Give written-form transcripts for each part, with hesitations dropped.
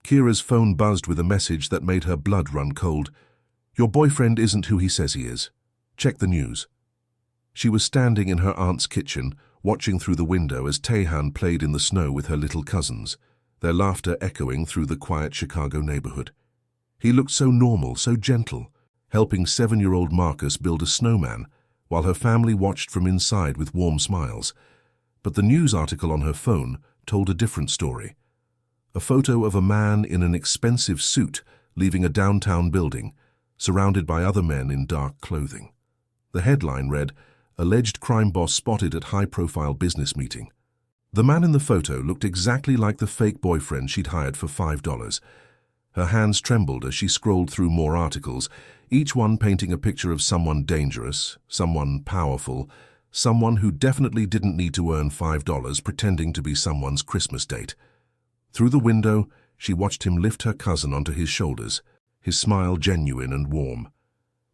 Kira's phone buzzed with a message that made her blood run cold. "Your boyfriend isn't who he says he is. Check the news." She was standing in her aunt's kitchen, watching through the window as Tehan played in the snow with her little cousins, their laughter echoing through the quiet Chicago neighborhood. He looked so normal, so gentle, helping 7-year-old Marcus build a snowman, while her family watched from inside with warm smiles. But the news article on her phone told a different story. A photo of a man in an expensive suit leaving a downtown building, surrounded by other men in dark clothing. The headline read, "Alleged crime boss spotted at high-profile business meeting." The man in the photo looked exactly like the fake boyfriend she'd hired for $5. Her hands trembled as she scrolled through more articles, each one painting a picture of someone dangerous, someone powerful, someone who definitely didn't need to earn $5 pretending to be someone's Christmas date. Through the window, she watched him lift her cousin onto his shoulders, his smile genuine and warm.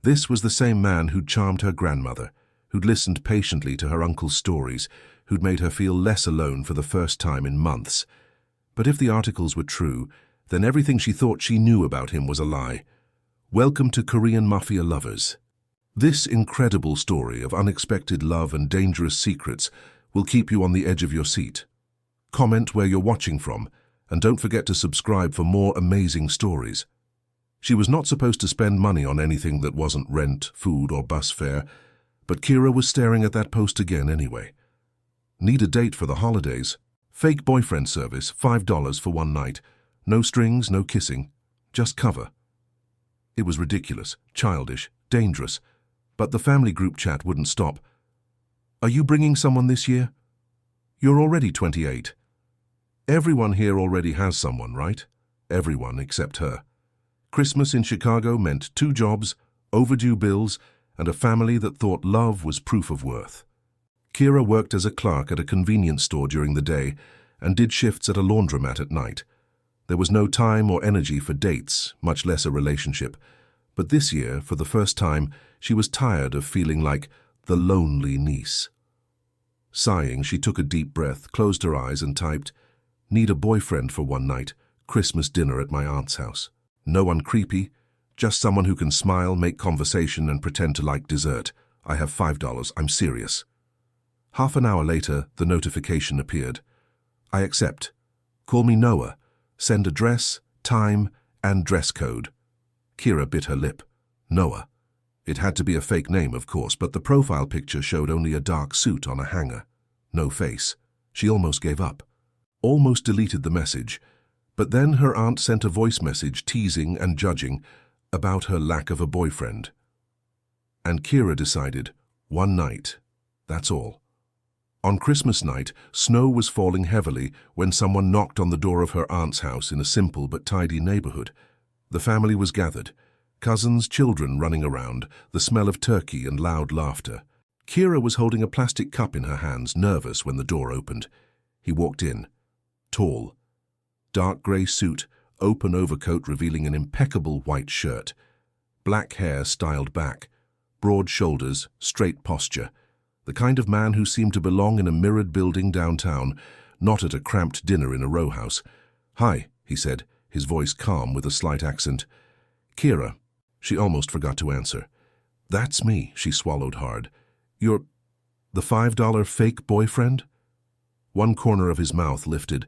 This was the same man who'd charmed her grandmother, who'd listened patiently to her uncle's stories, who'd made her feel less alone for the first time in months. But if the articles were true, then everything she thought she knew about him was a lie. Welcome to Korean Mafia lovers. This incredible story of unexpected love and dangerous secrets will keep you on the edge of your seat. Comment where you're watching from, and don't forget to subscribe for more amazing stories. She was not supposed to spend money on anything that wasn't rent, food, or bus fare, but Kira was staring at that post again anyway. Need a date for the holidays? Fake boyfriend service, $5 for one night. No strings, no kissing, just cover. It was ridiculous, childish, dangerous, but the family group chat wouldn't stop. "Are you bringing someone this year? You're already 28. Everyone here already has someone, right? Everyone except her. Christmas in Chicago meant 2 jobs, overdue bills, and a family that thought love was proof of worth. Kira worked as a clerk at a convenience store during the day and did shifts at a laundromat at night. There was no time or energy for dates, much less a relationship. But this year, for the first time, she was tired of feeling like the lonely niece. Sighing, she took a deep breath, closed her eyes and typed, "Need a boyfriend for one night, Christmas dinner at my aunt's house. No one creepy, just someone who can smile, make conversation and pretend to like dessert. I have $5, I'm serious." Half an hour later, the notification appeared. "I accept. Call me Noah. Send address, time, and dress code." Kira bit her lip. Noah. It had to be a fake name, of course, but the profile picture showed only a dark suit on a hanger. No face. She almost gave up. Almost deleted the message. But then her aunt sent a voice message teasing and judging about her lack of a boyfriend. And Kira decided, one night, that's all. On Christmas night, snow was falling heavily when someone knocked on the door of her aunt's house in a simple but tidy neighborhood. The family was gathered, cousins, children running around, the smell of turkey and loud laughter. Kira was holding a plastic cup in her hands, nervous when the door opened. He walked in. Tall. Dark grey suit, open overcoat revealing an impeccable white shirt. Black hair styled back. Broad shoulders, straight posture. The kind of man who seemed to belong in a mirrored building downtown, not at a cramped dinner in a row house. "Hi," he said, his voice calm with a slight accent. "Kira." She almost forgot to answer. "That's me," she swallowed hard. "You're the $5 fake boyfriend?" One corner of his mouth lifted.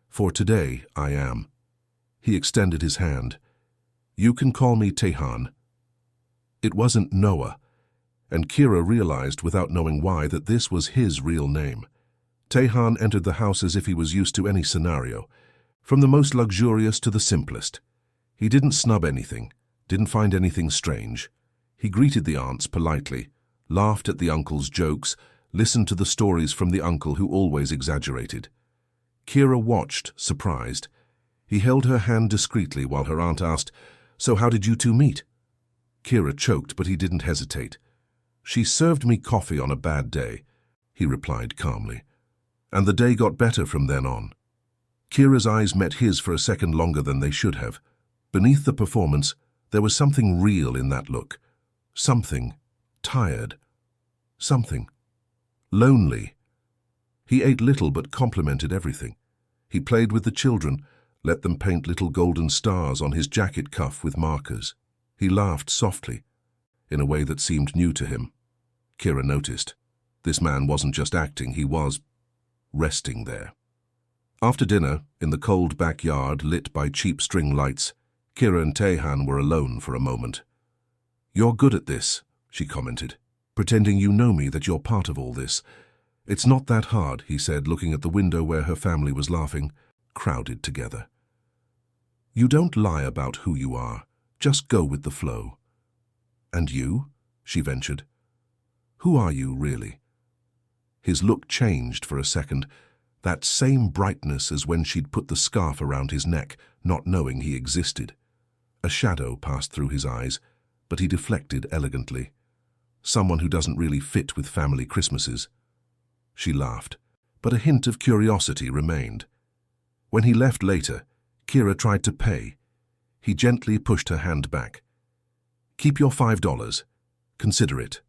"For today, I am." He extended his hand. "You can call me Tehan." It wasn't Noah. And Kira realized without knowing why that this was his real name. Tehan entered the house as if he was used to any scenario, from the most luxurious to the simplest. He didn't snub anything, didn't find anything strange. He greeted the aunts politely, laughed at the uncle's jokes, listened to the stories from the uncle who always exaggerated. Kira watched, surprised. He held her hand discreetly while her aunt asked, "So how did you two meet?" Kira choked, but he didn't hesitate. "She served me coffee on a bad day," he replied calmly. And the day got better from then on. Kira's eyes met his for a second longer than they should have. Beneath the performance, there was something real in that look. Something tired. Something lonely. He ate little but complimented everything. He played with the children, let them paint little golden stars on his jacket cuff with markers. He laughed softly, in a way that seemed new to him. Kira noticed. This man wasn't just acting, he was resting there. After dinner, in the cold backyard lit by cheap string lights, Kira and Taehan were alone for a moment. "You're good at this," she commented, "pretending you know me, that you're part of all this. It's not that hard," he said, looking at the window where her family was laughing, crowded together. "You don't lie about who you are, just go with the flow." "And you?" she ventured. "Who are you, really?" His look changed for a second, that same brightness as when she'd put the scarf around his neck, not knowing he existed. A shadow passed through his eyes, but he deflected elegantly. "Someone who doesn't really fit with family Christmases." She laughed, but a hint of curiosity remained. When he left later, Kira tried to pay. He gently pushed her hand back. "Keep your $5. Consider it.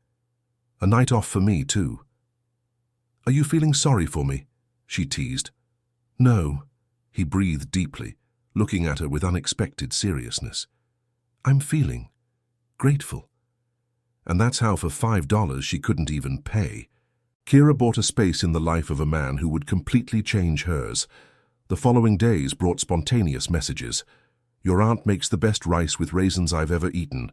A night off for me, too." "Are you feeling sorry for me?" she teased. "No." He breathed deeply, looking at her with unexpected seriousness. "I'm feeling grateful." And that's how for $5 she couldn't even pay. Kira bought a space in the life of a man who would completely change hers. The following days brought spontaneous messages. "Your aunt makes the best rice with raisins I've ever eaten."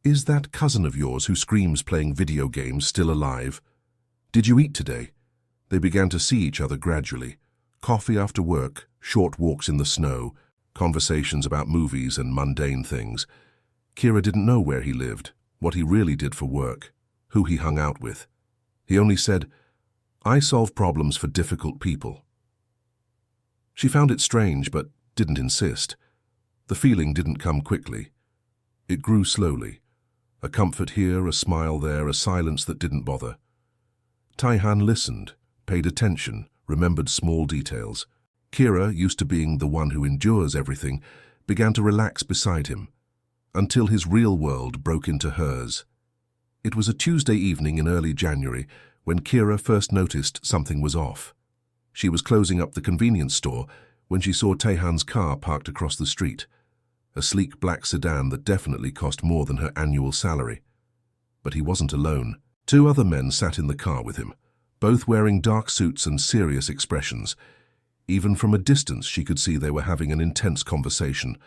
"Is that cousin of yours who screams playing video games still alive?" "Did you eat today?" They began to see each other gradually. Coffee after work, short walks in the snow, conversations about movies and mundane things. Kira didn't know where he lived, what he really did for work, who he hung out with. He only said, "I solve problems for difficult people." She found it strange, but didn't insist. The feeling didn't come quickly. It grew slowly. A comfort here, a smile there, a silence that didn't bother. Taehan listened, paid attention, remembered small details. Kira, used to being the one who endures everything, began to relax beside him, until his real world broke into hers. It was a Tuesday evening in early January when Kira first noticed something was off. She was closing up the convenience store when she saw Taehan's car parked across the street, a sleek black sedan that definitely cost more than her annual salary. But he wasn't alone. 2 other men sat in the car with him, both wearing dark suits and serious expressions. Even from a distance she could see they were having an intense conversation.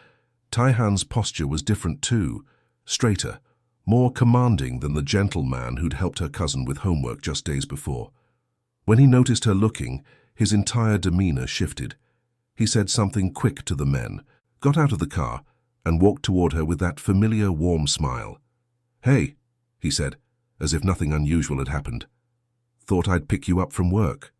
Taehan's posture was different too, straighter, more commanding than the gentle man who'd helped her cousin with homework just days before. When he noticed her looking, his entire demeanor shifted. He said something quick to the men, got out of the car, and walked toward her with that familiar warm smile. "Hey," he said, as if nothing unusual had happened. "Thought I'd pick you up from work."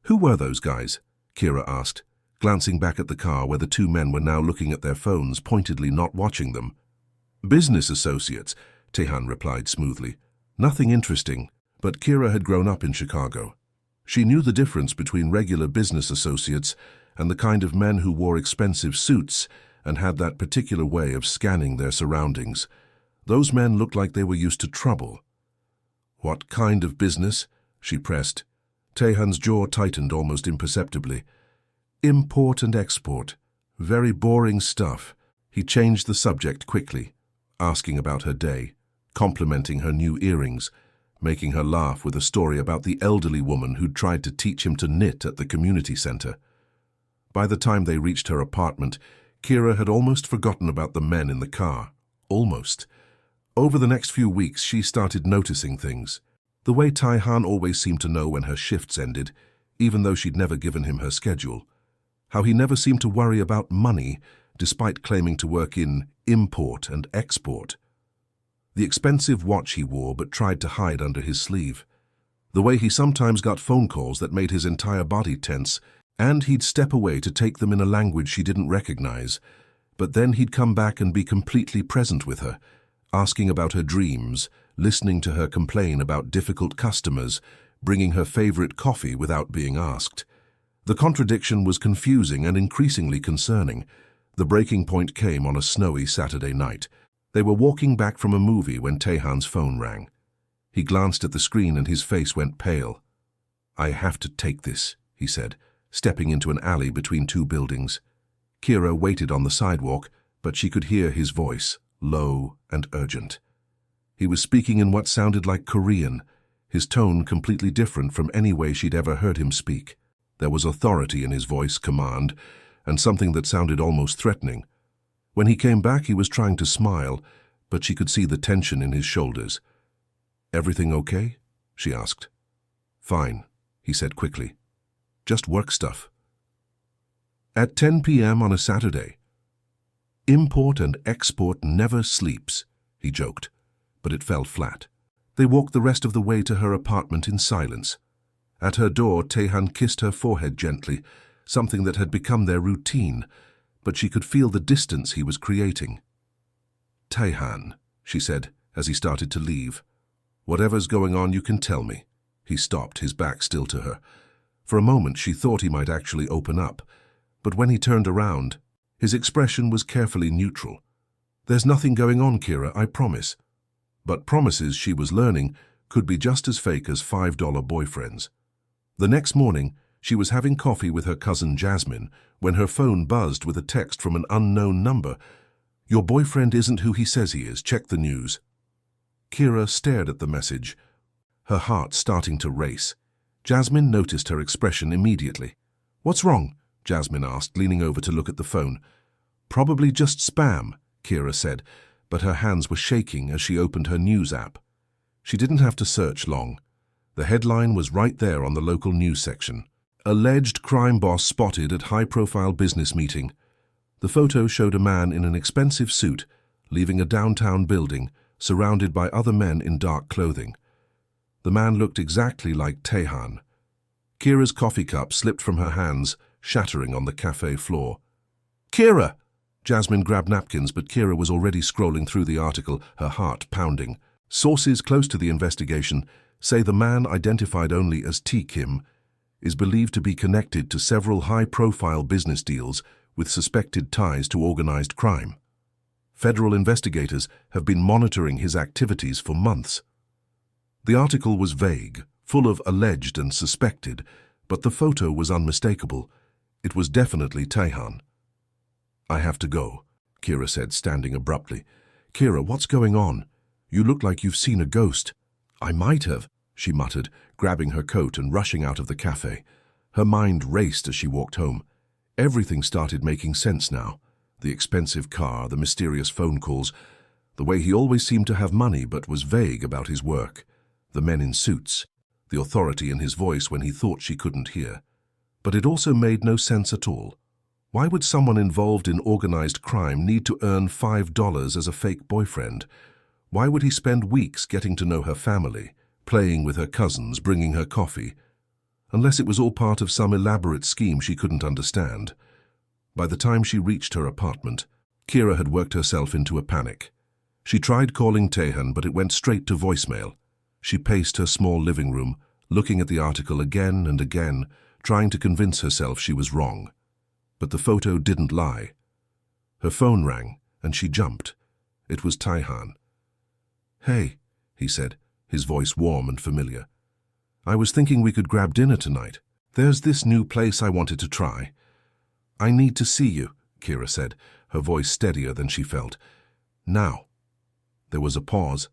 "Who were those guys?" Kira asked, glancing back at the car where the 2 men were now looking at their phones, pointedly not watching them. "Business associates," Taehan replied smoothly. Nothing interesting, but Kira had grown up in Chicago. She knew the difference between regular business associates and the kind of men who wore expensive suits and had that particular way of scanning their surroundings. Those men looked like they were used to trouble. "What kind of business?" she pressed. Taehan's jaw tightened almost imperceptibly. "Import and export. Very boring stuff." He changed the subject quickly, asking about her day, complimenting her new earrings, making her laugh with a story about the elderly woman who'd tried to teach him to knit at the community center. By the time they reached her apartment, Kira had almost forgotten about the men in the car. Almost. Over the next few weeks, she started noticing things. The way Taehan always seemed to know when her shifts ended, even though she'd never given him her schedule. How he never seemed to worry about money, despite claiming to work in import and export. The expensive watch he wore but tried to hide under his sleeve. The way he sometimes got phone calls that made his entire body tense, and he'd step away to take them in a language she didn't recognize. But then he'd come back and be completely present with her, asking about her dreams, listening to her complain about difficult customers, bringing her favorite coffee without being asked. The contradiction was confusing and increasingly concerning. The breaking point came on a snowy Saturday night. They were walking back from a movie when Taehan's phone rang. He glanced at the screen and his face went pale. "I have to take this," he said, stepping into an alley between 2 buildings. Kira waited on the sidewalk, but she could hear his voice, low and urgent. He was speaking in what sounded like Korean, his tone completely different from any way she'd ever heard him speak. There was authority in his voice, command, and something that sounded almost threatening. When he came back, he was trying to smile, but she could see the tension in his shoulders. "Everything okay?" she asked. "Fine," he said quickly. "Just work stuff." At 10 p.m. on a Saturday. "Import and export never sleeps," he joked, but it fell flat. They walked the rest of the way to her apartment in silence. At her door, Taehan kissed her forehead gently, something that had become their routine, but she could feel the distance he was creating. "Taehan," she said as he started to leave. "Whatever's going on, you can tell me." He stopped, his back still to her. For a moment, she thought he might actually open up, but when he turned around, his expression was carefully neutral. "There's nothing going on, Kira, I promise." But promises, she was learning, could be just as fake as $5 boyfriends. The next morning, she was having coffee with her cousin Jasmine when her phone buzzed with a text from an unknown number. "Your boyfriend isn't who he says he is. Check the news." Kira stared at the message, her heart starting to race. Jasmine noticed her expression immediately. "What's wrong?" Jasmine asked, leaning over to look at the phone. "Probably just spam," Kira said, but her hands were shaking as she opened her news app. She didn't have to search long. The headline was right there on the local news section. "Alleged crime boss spotted at high-profile business meeting." The photo showed a man in an expensive suit, leaving a downtown building, surrounded by other men in dark clothing. The man looked exactly like Taehan. Kira's coffee cup slipped from her hands, shattering on the cafe floor. "Kira!" Jasmine grabbed napkins, but Kira was already scrolling through the article, her heart pounding. Sources close to the investigation say the man, identified only as T. Kim, is believed to be connected to several high-profile business deals with suspected ties to organized crime. Federal investigators have been monitoring his activities for months. The article was vague, full of alleged and suspected, but the photo was unmistakable. It was definitely Taehan. "I have to go," Kira said, standing abruptly. "Kira, what's going on? You look like you've seen a ghost." "I might have," she muttered, grabbing her coat and rushing out of the cafe. Her mind raced as she walked home. Everything started making sense now. The expensive car, the mysterious phone calls, the way he always seemed to have money but was vague about his work, the men in suits, the authority in his voice when he thought she couldn't hear. But it also made no sense at all. Why would someone involved in organized crime need to earn $5 as a fake boyfriend? Why would he spend weeks getting to know her family, playing with her cousins, bringing her coffee? Unless it was all part of some elaborate scheme she couldn't understand. By the time she reached her apartment, Kira had worked herself into a panic. She tried calling Taehan, but it went straight to voicemail. She paced her small living room, looking at the article again and again, trying to convince herself she was wrong. But the photo didn't lie. Her phone rang, and she jumped. It was Taehan. "Hey," he said, his voice warm and familiar. "I was thinking we could grab dinner tonight. There's this new place I wanted to try." "I need to see you," Kira said, her voice steadier than she felt. "Now." There was a pause.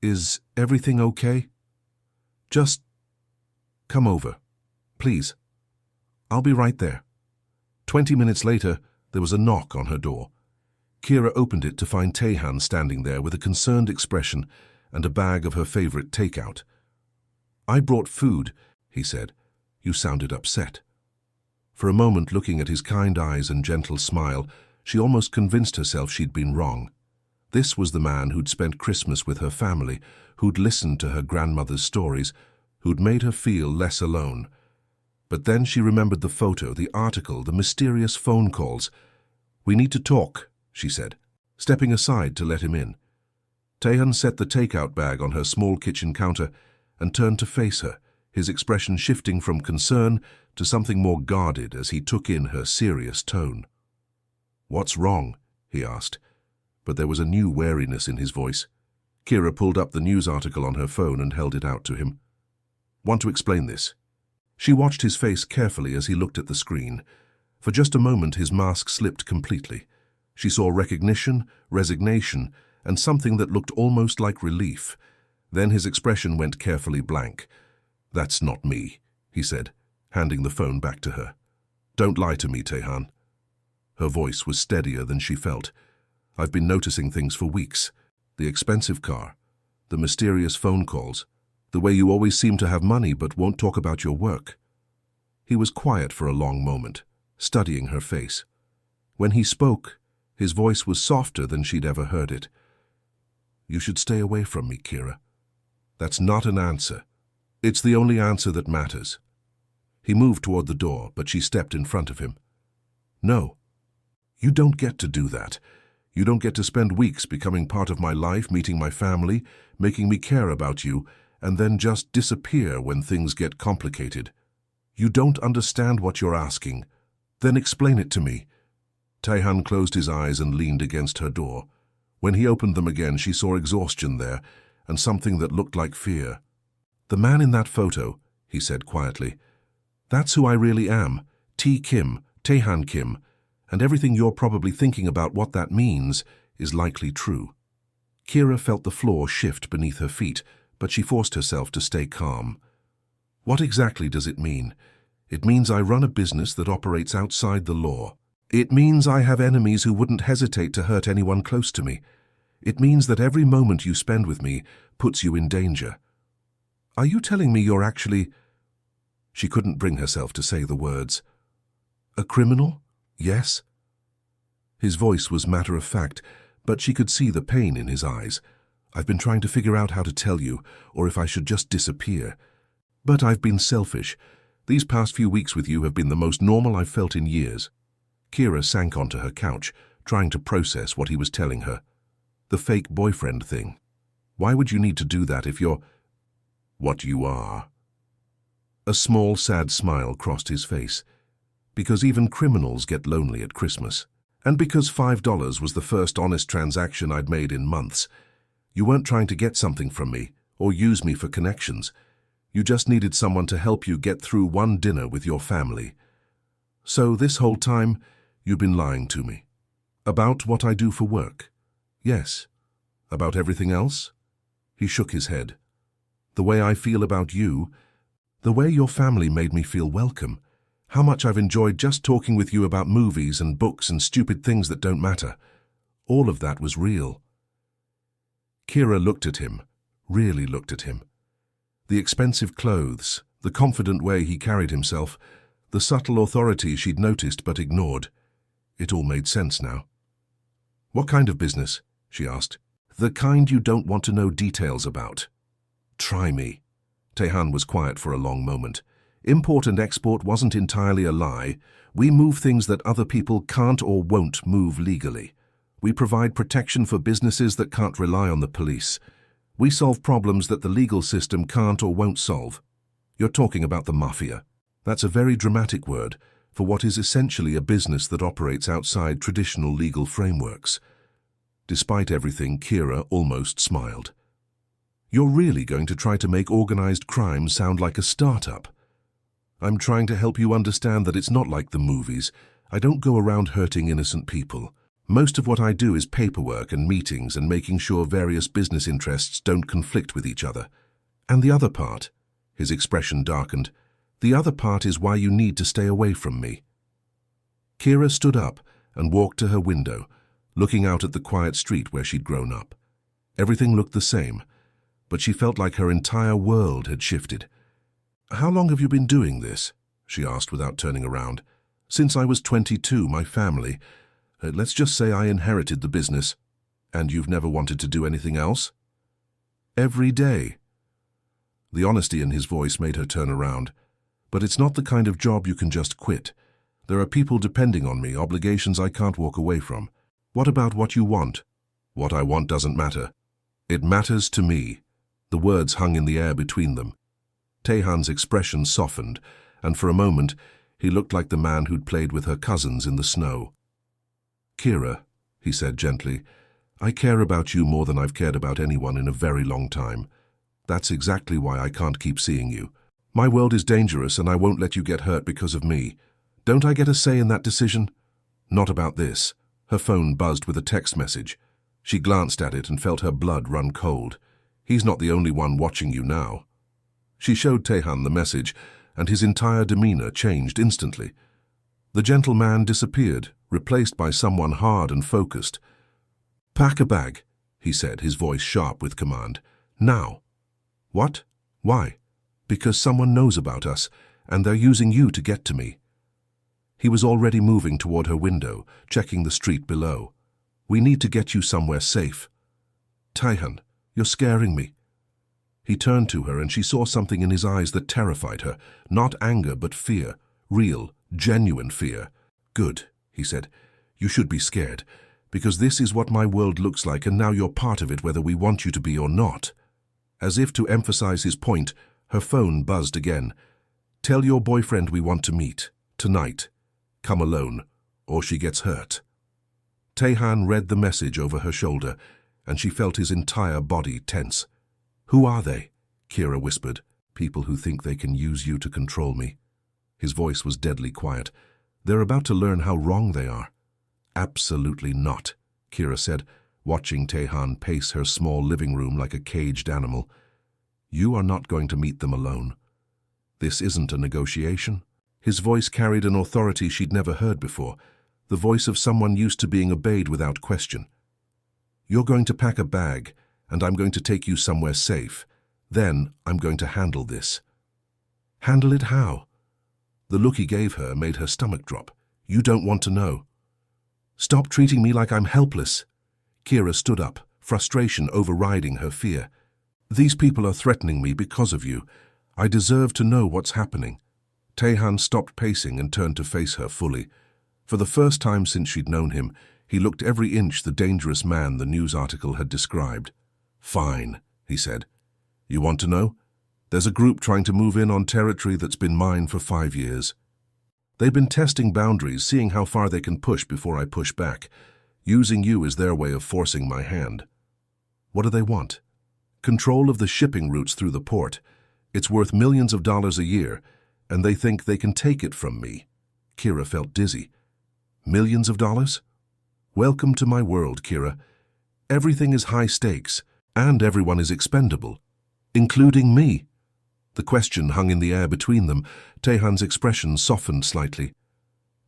"Is everything okay?" "Just come over, please. I'll be right there." 20 minutes later, there was a knock on her door. Kira opened it to find Taehan standing there with a concerned expression and a bag of her favorite takeout. "I brought food," he said. "You sounded upset." For a moment, looking at his kind eyes and gentle smile, she almost convinced herself she'd been wrong. This was the man who'd spent Christmas with her family, who'd listened to her grandmother's stories, who'd made her feel less alone. But then she remembered the photo, the article, the mysterious phone calls. "We need to talk," she said, stepping aside to let him in. Taehan set the takeout bag on her small kitchen counter and turned to face her, his expression shifting from concern to something more guarded as he took in her serious tone. "What's wrong?" he asked, but there was a new wariness in his voice. Kira pulled up the news article on her phone and held it out to him. "Want to explain this?" She watched his face carefully as he looked at the screen. For just a moment his mask slipped completely. She saw recognition, resignation, and something that looked almost like relief. Then his expression went carefully blank. "That's not me," he said, handing the phone back to her. "Don't lie to me, Tehan." Her voice was steadier than she felt. "I've been noticing things for weeks. The expensive car, the mysterious phone calls, the way you always seem to have money but won't talk about your work." He was quiet for a long moment, studying her face. When he spoke, his voice was softer than she'd ever heard it. "You should stay away from me, Kira. That's not an answer. It's the only answer that matters." He moved toward the door, but she stepped in front of him. "No. You don't get to do that. You don't get to spend weeks becoming part of my life, meeting my family, making me care about you, and then just disappear when things get complicated. You don't understand what you're asking. Then explain it to me." Tehan closed his eyes and leaned against her door. When he opened them again, she saw exhaustion there, and something that looked like fear. "The man in that photo," he said quietly. "That's who I really am. T. Kim, Tehan Kim, and everything you're probably thinking about what that means is likely true." Kira felt the floor shift beneath her feet, but she forced herself to stay calm. "What exactly does it mean? It means I run a business that operates outside the law. It means I have enemies who wouldn't hesitate to hurt anyone close to me. It means that every moment you spend with me puts you in danger. Are you telling me you're actually—" She couldn't bring herself to say the words. "A criminal? Yes?" His voice was matter-of-fact, but she could see the pain in his eyes. "I've been trying to figure out how to tell you, or if I should just disappear. But I've been selfish. These past few weeks with you have been the most normal I've felt in years." Kira sank onto her couch, trying to process what he was telling her. The fake boyfriend thing. Why would you need to do that if you're what you are? A small, sad smile crossed his face. "Because even criminals get lonely at Christmas. And because $5 was the first honest transaction I'd made in months. You weren't trying to get something from me, or use me for connections. You just needed someone to help you get through one dinner with your family. So this whole time, you've been lying to me. About what I do for work. Yes. About everything else?" He shook his head. "The way I feel about you, the way your family made me feel welcome, how much I've enjoyed just talking with you about movies and books and stupid things that don't matter. All of that was real." Kira looked at him, really looked at him. The expensive clothes, the confident way he carried himself, the subtle authority she'd noticed but ignored. It all made sense now. "What kind of business?" she asked. "The kind you don't want to know details about." "Try me." Tehan was quiet for a long moment. "Import and export wasn't entirely a lie. We move things that other people can't or won't move legally. We provide protection for businesses that can't rely on the police. We solve problems that the legal system can't or won't solve. You're talking about the Mafia. That's a very dramatic word for what is essentially a business that operates outside traditional legal frameworks." Despite everything, Kira almost smiled. "You're really going to try to make organized crime sound like a startup? I'm trying to help you understand that it's not like the movies. I don't go around hurting innocent people. Most of what I do is paperwork and meetings and making sure various business interests don't conflict with each other. And the other part," his expression darkened, "the other part is why you need to stay away from me." Kira stood up and walked to her window, looking out at the quiet street where she'd grown up. Everything looked the same, but she felt like her entire world had shifted. "How long have you been doing this?" she asked without turning around. "Since I was 22, my family. Let's just say I inherited the business. And you've never wanted to do anything else?" "Every day." The honesty in his voice made her turn around. "But it's not the kind of job you can just quit. There are people depending on me, obligations I can't walk away from. What about what you want?" "What I want doesn't matter. It matters to me." The words hung in the air between them. Tehan's expression softened, and for a moment he looked like the man who'd played with her cousins in the snow. "Kira," he said gently, "I care about you more than I've cared about anyone in a very long time. That's exactly why I can't keep seeing you. My world is dangerous and I won't let you get hurt because of me. Don't I get a say in that decision? Not about this. Her phone buzzed with a text message. She glanced at it and felt her blood run cold. He's not the only one watching you now. She showed Tehan the message, and his entire demeanor changed instantly. The gentle man disappeared, replaced by someone hard and focused. "Pack a bag," he said, his voice sharp with command. "Now." "What? Why?" "Because someone knows about us, and they're using you to get to me." He was already moving toward her window, checking the street below. "We need to get you somewhere safe." "Tehan, you're scaring me." He turned to her and she saw something in his eyes that terrified her. Not anger, but fear. Real, genuine fear. "Good," he said. "You should be scared, because this is what my world looks like, and now you're part of it whether we want you to be or not." As if to emphasize his point, her phone buzzed again. "Tell your boyfriend we want to meet. Tonight. Come alone, or she gets hurt." Tehan read the message over her shoulder, and she felt his entire body tense. "Who are they?" Kira whispered. "People who think they can use you to control me." His voice was deadly quiet. "They're about to learn how wrong they are." "Absolutely not," Kira said, watching Tehan pace her small living room like a caged animal. "You are not going to meet them alone. This isn't a negotiation." His voice carried an authority she'd never heard before, the voice of someone used to being obeyed without question. "You're going to pack a bag, and I'm going to take you somewhere safe. Then I'm going to handle this." "Handle it how?" The look he gave her made her stomach drop. "You don't want to know." "Stop treating me like I'm helpless." Kira stood up, frustration overriding her fear. "These people are threatening me because of you. I deserve to know what's happening." Tehan stopped pacing and turned to face her fully. For the first time since she'd known him, he looked every inch the dangerous man the news article had described. "Fine," he said. "You want to know? There's a group trying to move in on territory that's been mine for 5 years. They've been testing boundaries, seeing how far they can push before I push back. Using you is their way of forcing my hand." "What do they want?" "Control of the shipping routes through the port. It's worth millions of dollars a year, and they think they can take it from me." Kira felt dizzy. "Millions of dollars? Welcome to my world, Kira. Everything is high stakes, and everyone is expendable, including me." The question hung in the air between them. Tehan's expression softened slightly.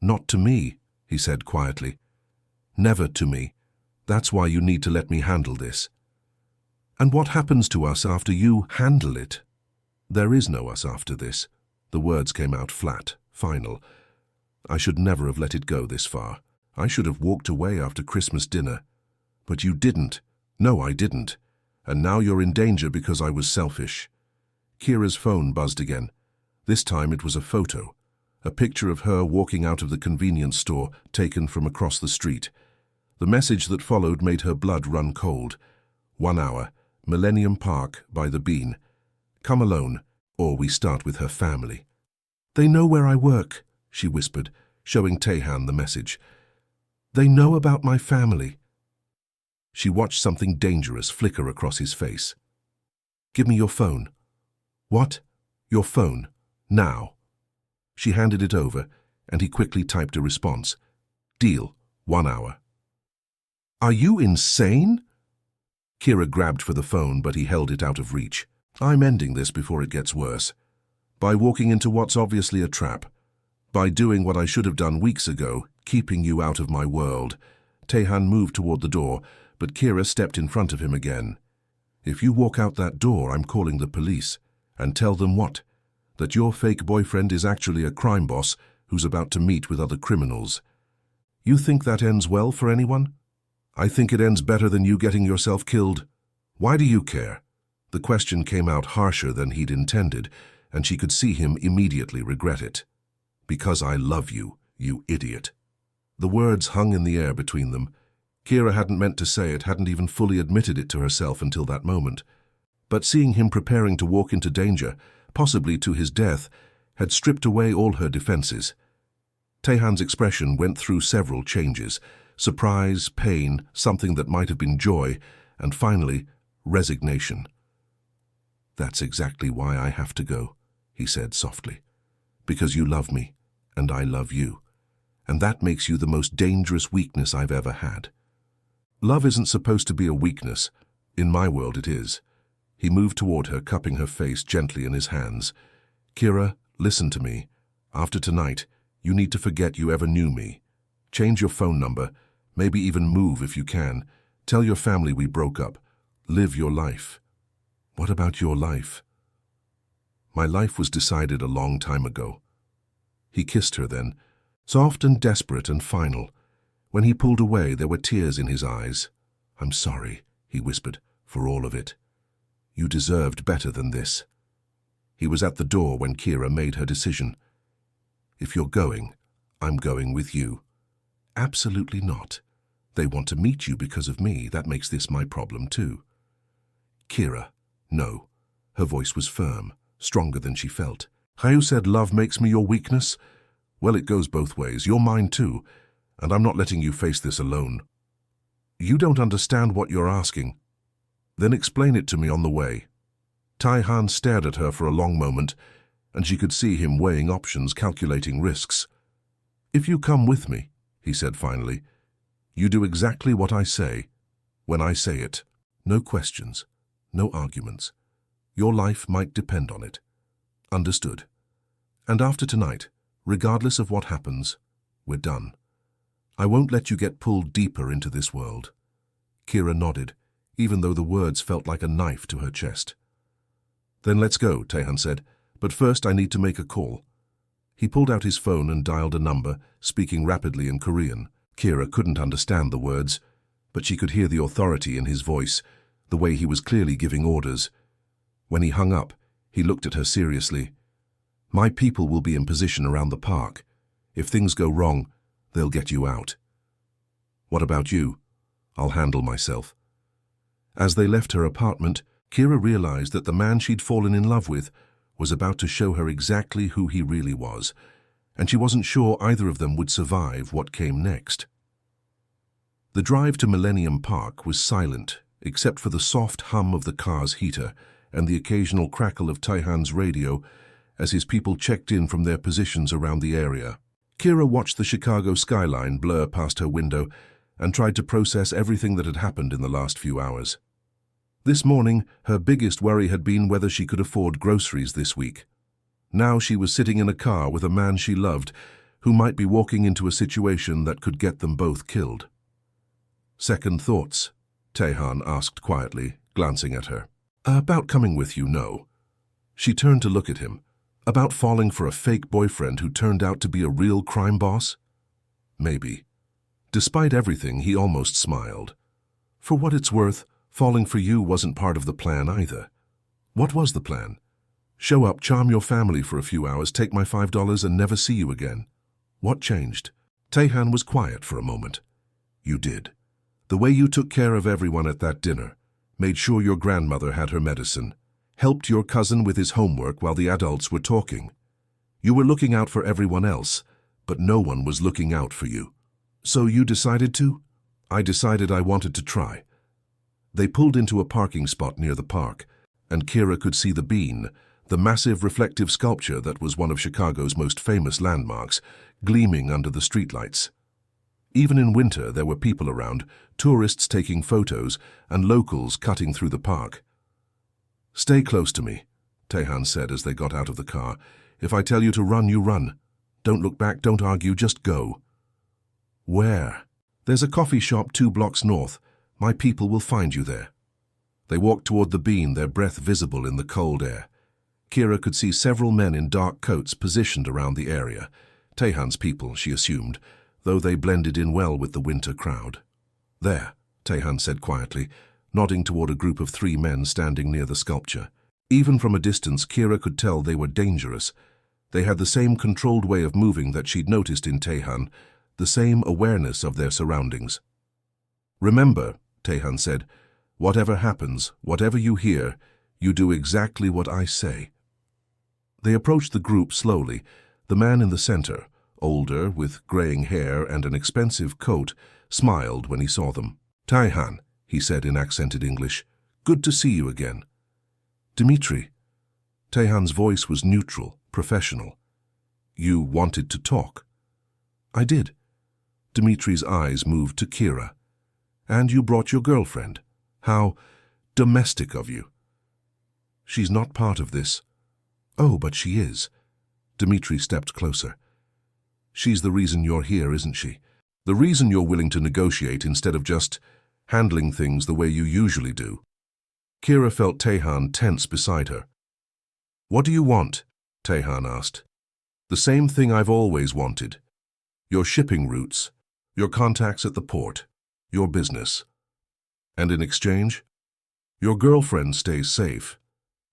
"Not to me," he said quietly. "Never to me. That's why you need to let me handle this." "And what happens to us after you handle it?" "There is no us after this." The words came out flat, final. "I should never have let it go this far. I should have walked away after Christmas dinner. But you didn't. No, I didn't. And now you're in danger because I was selfish." Kira's phone buzzed again. This time it was a photo. A picture of her walking out of the convenience store, taken from across the street. The message that followed made her blood run cold. 1 hour, Millennium Park by the Bean. Come alone, or we start with her family. "They know where I work," she whispered, showing Tehan the message. "They know about my family." She watched something dangerous flicker across his face. "Give me your phone." "What?" "Your phone. Now." She handed it over, and he quickly typed a response. "Deal. 1 hour." "Are you insane?" Kira grabbed for the phone, but he held it out of reach. "I'm ending this before it gets worse. By walking into what's obviously a trap. By doing what I should have done weeks ago, keeping you out of my world." Tehan moved toward the door, but Kira stepped in front of him again. "If you walk out that door, I'm calling the police. And tell them what? That your fake boyfriend is actually a crime boss who's about to meet with other criminals. You think that ends well for anyone? I think it ends better than you getting yourself killed. Why do you care?" The question came out harsher than he'd intended, and she could see him immediately regret it. "Because I love you, you idiot." The words hung in the air between them. Kira hadn't meant to say it, hadn't even fully admitted it to herself until that moment. But seeing him preparing to walk into danger, possibly to his death, had stripped away all her defenses. Tehan's expression went through several changes: surprise, pain, something that might have been joy, and finally, resignation. "That's exactly why I have to go," he said softly. "Because you love me, and I love you. And that makes you the most dangerous weakness I've ever had. Love isn't supposed to be a weakness. In my world it is. He moved toward her, cupping her face gently in his hands. Kira, listen to me. After tonight, you need to forget you ever knew me. Change your phone number, maybe even move if you can. Tell your family we broke up. Live your life. What about your life? My life was decided a long time ago. He kissed her then, soft and desperate and final. When he pulled away, there were tears in his eyes. I'm sorry, he whispered, for all of it. You deserved better than this. He was at the door when Kira made her decision. If you're going, I'm going with you. Absolutely not. They want to meet you because of me. That makes this my problem too. Kira, no. Her voice was firm, stronger than she felt. How said love makes me your weakness? Well, it goes both ways. You're mine too, and I'm not letting you face this alone. You don't understand what you're asking. Then explain it to me on the way. Tai-Han stared at her for a long moment, and she could see him weighing options, calculating risks. If you come with me, he said finally, you do exactly what I say, when I say it. No questions, no arguments. Your life might depend on it. Understood. And after tonight, regardless of what happens, we're done. I won't let you get pulled deeper into this world. Kira nodded, even though the words felt like a knife to her chest. Then let's go, Tai-Han said, but first I need to make a call. He pulled out his phone and dialed a number, speaking rapidly in Korean. Kira couldn't understand the words, but she could hear the authority in his voice, the way he was clearly giving orders. When he hung up, he looked at her seriously. My people will be in position around the park. If things go wrong, they'll get you out. What about you? I'll handle myself. As they left her apartment, Kira realized that the man she'd fallen in love with was about to show her exactly who he really was, and she wasn't sure either of them would survive what came next. The drive to Millennium Park was silent, except for the soft hum of the car's heater and the occasional crackle of Tai-Han's radio as his people checked in from their positions around the area. Kira watched the Chicago skyline blur past her window and tried to process everything that had happened in the last few hours. This morning, her biggest worry had been whether she could afford groceries this week. Now she was sitting in a car with a man she loved, who might be walking into a situation that could get them both killed. Second thoughts? Tai-Han asked quietly, glancing at her. About coming with you, no. She turned to look at him. About falling for a fake boyfriend who turned out to be a real crime boss? Maybe. Despite everything, he almost smiled. For what it's worth, falling for you wasn't part of the plan either. What was the plan? Show up, charm your family for a few hours, take my $5 and never see you again. What changed? Tai-Han was quiet for a moment. You did. The way you took care of everyone at that dinner, made sure your grandmother had her medicine, helped your cousin with his homework while the adults were talking. You were looking out for everyone else, but no one was looking out for you. So you decided to? I decided I wanted to try. They pulled into a parking spot near the park, and Kira could see the bean, the massive reflective sculpture that was one of Chicago's most famous landmarks, gleaming under the streetlights. Even in winter, there were people around, tourists taking photos, and locals cutting through the park. Stay close to me, Tai-Han said as they got out of the car. If I tell you to run, you run. Don't look back, don't argue, just go. Where? There's a coffee shop 2 blocks north. My people will find you there. They walked toward the bean, their breath visible in the cold air. Kira could see several men in dark coats positioned around the area. Tai-Han's people, she assumed, though they blended in well with the winter crowd. There, Tai-Han said quietly, nodding toward a group of 3 men standing near the sculpture. Even from a distance, Kira could tell they were dangerous. They had the same controlled way of moving that she'd noticed in Tai-Han, the same awareness of their surroundings. Remember, Tai-Han said, whatever happens, whatever you hear, you do exactly what I say. They approached the group slowly. The man in the center, older, with graying hair and an expensive coat, smiled when he saw them. Tai-Han, he said in accented English, good to see you again. Dmitri. Tai-Han's voice was neutral, professional. You wanted to talk. I did. Dimitri's eyes moved to Kira. And you brought your girlfriend. How domestic of you. She's not part of this. Oh, but she is. Dimitri stepped closer. She's the reason you're here, isn't she? The reason you're willing to negotiate instead of just handling things the way you usually do. Kira felt Tehan tense beside her. What do you want? Tehan asked. The same thing I've always wanted. Your shipping routes, your contacts at the port, your business. And in exchange, your girlfriend stays safe.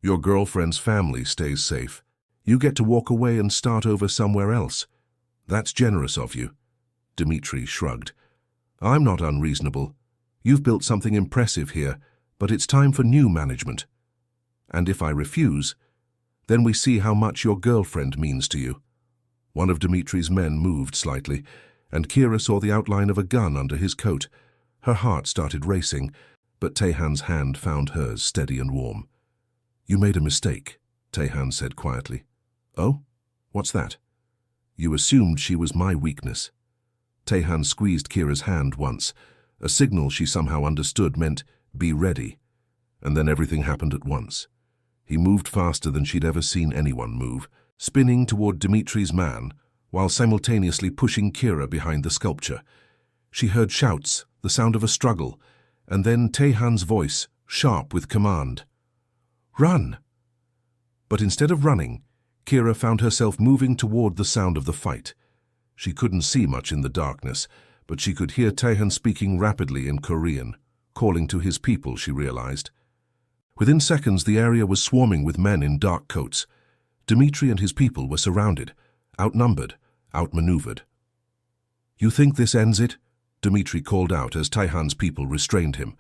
Your girlfriend's family stays safe. You get to walk away and start over somewhere else. That's generous of you. Dimitri shrugged. I'm not unreasonable. You've built something impressive here, but it's time for new management. And if I refuse, then we see how much your girlfriend means to you. One of Dimitri's men moved slightly, and Kira saw the outline of a gun under his coat. Her heart started racing, but Tehan's hand found hers steady and warm. You made a mistake, Tehan said quietly. Oh? What's that? You assumed she was my weakness. Tehan squeezed Kira's hand once. A signal she somehow understood meant, be ready. And then everything happened at once. He moved faster than she'd ever seen anyone move, spinning toward Dimitri's man, while simultaneously pushing Kira behind the sculpture. She heard shouts, the sound of a struggle, and then Tehan's voice, sharp with command. Run! But instead of running, Kira found herself moving toward the sound of the fight. She couldn't see much in the darkness, but she could hear Tehan speaking rapidly in Korean, calling to his people, she realized. Within seconds, the area was swarming with men in dark coats. Dimitri and his people were surrounded, outnumbered, outmaneuvered. You think this ends it? Dimitri called out as Tehan's people restrained him.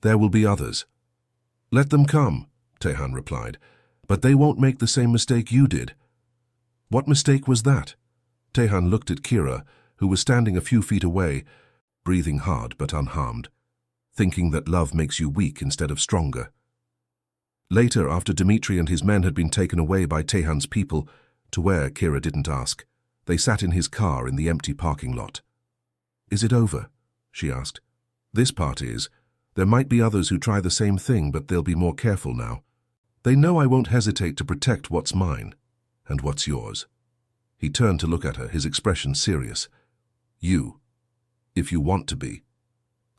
There will be others. Let them come, Tehan replied, but they won't make the same mistake you did. What mistake was that? Tehan looked at Kira, who was standing a few feet away, breathing hard but unharmed, thinking that love makes you weak instead of stronger. Later, after Dimitri and his men had been taken away by Tehan's people, to where Kira didn't ask, they sat in his car in the empty parking lot. Is it over? She asked. This part is. There might be others who try the same thing, but they'll be more careful now. They know I won't hesitate to protect what's mine and what's yours. He turned to look at her, his expression serious. You, if you want to be.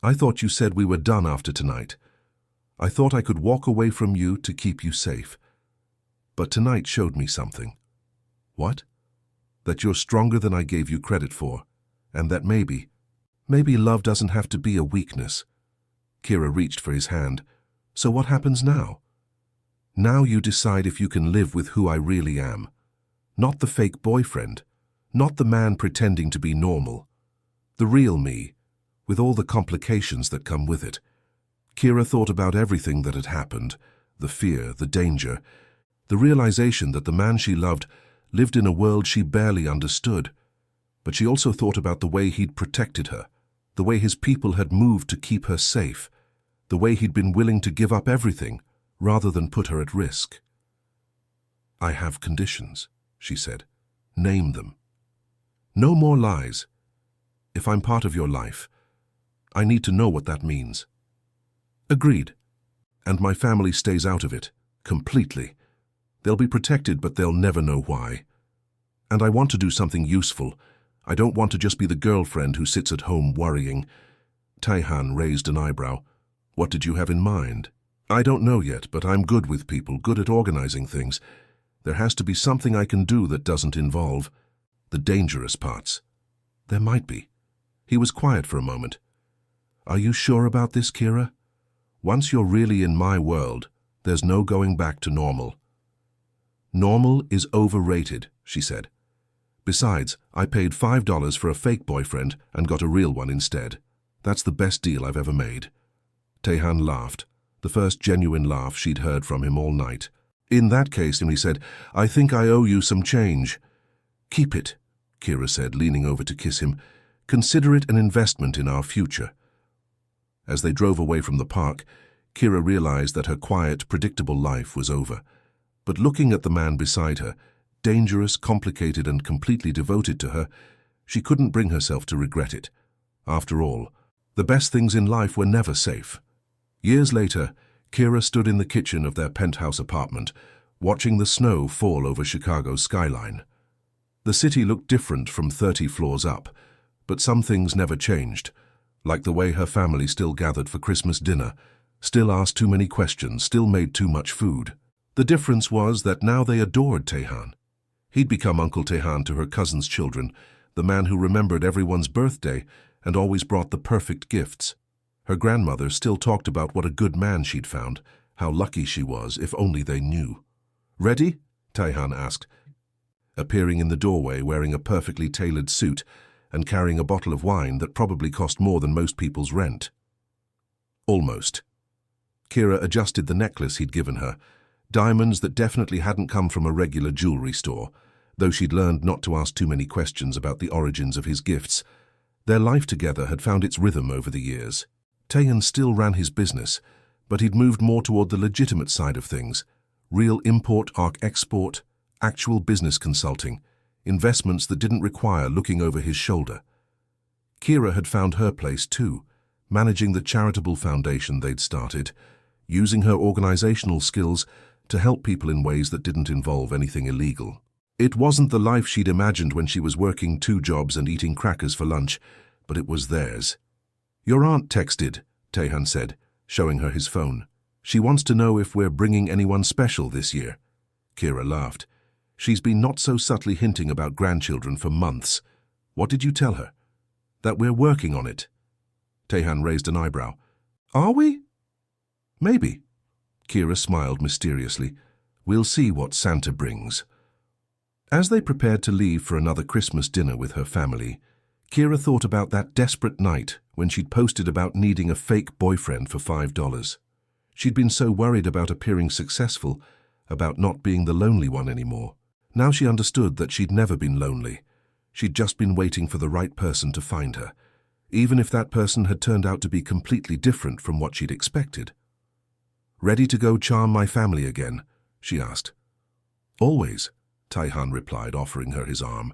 I thought you said we were done after tonight. I thought I could walk away from you to keep you safe. But tonight showed me something. What? That you're stronger than I gave you credit for, and that maybe love doesn't have to be a weakness. Kira reached for his hand. So what happens now? Now you decide if you can live with who I really am. Not the fake boyfriend, not the man pretending to be normal. The real me, with all the complications that come with it. Kira thought about everything that had happened, the fear, the danger, the realization that the man she loved lived in a world she barely understood. But she also thought about the way he'd protected her, the way his people had moved to keep her safe, the way he'd been willing to give up everything rather than put her at risk. I have conditions, she said. Name them. No more lies. If I'm part of your life, I need to know what that means. Agreed. And my family stays out of it, completely. They'll be protected, but they'll never know why. And I want to do something useful. I don't want to just be the girlfriend who sits at home worrying. Tehan raised an eyebrow. What did you have in mind? I don't know yet, but I'm good with people, good at organizing things. There has to be something I can do that doesn't involve the dangerous parts. There might be. He was quiet for a moment. Are you sure about this, Kira? Once you're really in my world, there's no going back to normal. Normal is overrated, she said. Besides, I paid $5 for a fake boyfriend and got a real one instead. That's the best deal I've ever made. Tehan laughed, the first genuine laugh she'd heard from him all night. In that case, he said, I think I owe you some change. Keep it, Kira said, leaning over to kiss him. Consider it an investment in our future. As they drove away from the park, Kira realized that her quiet, predictable life was over. But looking at the man beside her, dangerous, complicated, and completely devoted to her, she couldn't bring herself to regret it. After all, the best things in life were never safe. Years later, Kira stood in the kitchen of their penthouse apartment, watching the snow fall over Chicago's skyline. The city looked different from 30 floors up, but some things never changed, like the way her family still gathered for Christmas dinner, still asked too many questions, still made too much food. The difference was that now they adored Tehan. He'd become Uncle Tehan to her cousin's children, the man who remembered everyone's birthday and always brought the perfect gifts. Her grandmother still talked about what a good man she'd found, how lucky she was, if only they knew. "Ready?" Tehan asked, appearing in the doorway wearing a perfectly tailored suit and carrying a bottle of wine that probably cost more than most people's rent. Almost. Kira adjusted the necklace he'd given her, diamonds that definitely hadn't come from a regular jewelry store, though she'd learned not to ask too many questions about the origins of his gifts. Their life together had found its rhythm over the years. Tehan still ran his business, but he'd moved more toward the legitimate side of things, real import-export, actual business consulting, investments that didn't require looking over his shoulder. Kira had found her place too, managing the charitable foundation they'd started, using her organizational skills to help people in ways that didn't involve anything illegal. It wasn't the life she'd imagined when she was working 2 jobs and eating crackers for lunch, but it was theirs. "Your aunt texted," Tehan said, showing her his phone. "She wants to know if we're bringing anyone special this year." Kira laughed. "She's been not so subtly hinting about grandchildren for months. What did you tell her?" "That we're working on it." Tehan raised an eyebrow. "Are we?" "Maybe." Kira smiled mysteriously. "We'll see what Santa brings." As they prepared to leave for another Christmas dinner with her family, Kira thought about that desperate night when she'd posted about needing a fake boyfriend for $5. She'd been so worried about appearing successful, about not being the lonely one anymore. Now she understood that she'd never been lonely. She'd just been waiting for the right person to find her, even if that person had turned out to be completely different from what she'd expected. "Ready to go charm my family again?" she asked. "Always," Tehan replied, offering her his arm.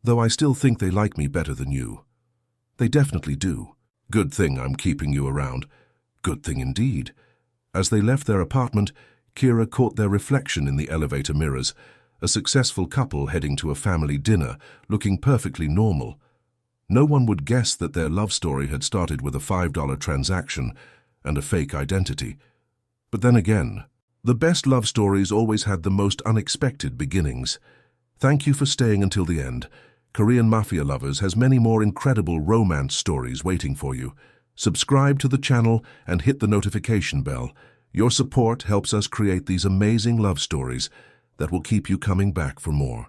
"Though I still think they like me better than you." "They definitely do. Good thing I'm keeping you around." "Good thing indeed." As they left their apartment, Kira caught their reflection in the elevator mirrors, a successful couple heading to a family dinner, looking perfectly normal. No one would guess that their love story had started with a $5 transaction and a fake identity. But then again, the best love stories always had the most unexpected beginnings. Thank you for staying until the end. Korean Mafia Lovers has many more incredible romance stories waiting for you. Subscribe to the channel and hit the notification bell. Your support helps us create these amazing love stories that will keep you coming back for more.